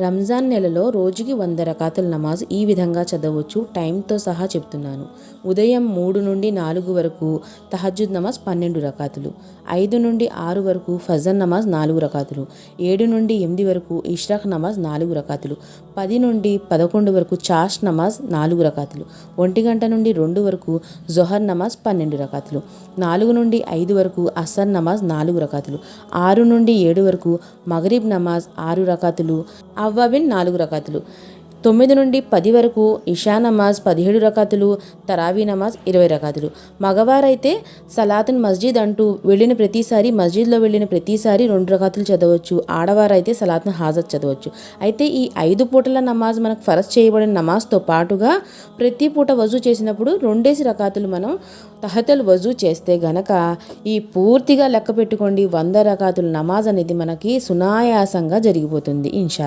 రంజాన్ నెలలో రోజుకి 100 రకాతుల నమాజ్ ఈ విధంగా చదవచ్చు. టైంతో సహా చెప్తున్నాను. ఉదయం 3 నుండి 4 వరకు తహజ్జుద్ నమాజ్ 12 రకాతులు, 5 నుండి 6 వరకు ఫజర్ నమాజ్ 4 రకాతులు, 7 నుండి 8 వరకు ఇష్రాక్ నమాజ్ 4 రకాతులు, 10 నుండి 11 వరకు చాష్ నమాజ్ 4 రకాతులు, 1 గంట నుండి 2 వరకు జొహర్ నమాజ్ 12 రకాతులు, 4 నుండి 5 వరకు అసర్ నమాజ్ 4 రకాతులు, 6 నుండి 7 వరకు మగరిబ్ నమాజ్ 6 రకాతులు, అవ్వాబిన్ 4 రకాతులు, 9 నుండి 10 వరకు ఇషా నమాజ్ 17 రకాతులు, తరావీ నమాజ్ 20 రకాతులు. మగవారైతే సలాతున్ మస్జిద్ అంటూ వెళ్ళిన ప్రతిసారి మస్జిద్లో వెళ్ళిన ప్రతిసారి 2 రకాతులు చదవచ్చు. ఆడవారైతే సలాతున్ హాజత్ చదవచ్చు. అయితే ఈ 5 పూటల నమాజ్ మనకు ఫరజ్ చేయబడిన నమాజ్తో పాటుగా ప్రతి పూట వజూ చేసినప్పుడు 2 రకాతులు మనం తహతల్ వజూ చేస్తే గనక ఈ పూర్తిగా లెక్క పెట్టుకోండి 100 రకాతుల నమాజ్ అనేది మనకి సునాయాసంగా జరిగిపోతుంది ఇన్షా.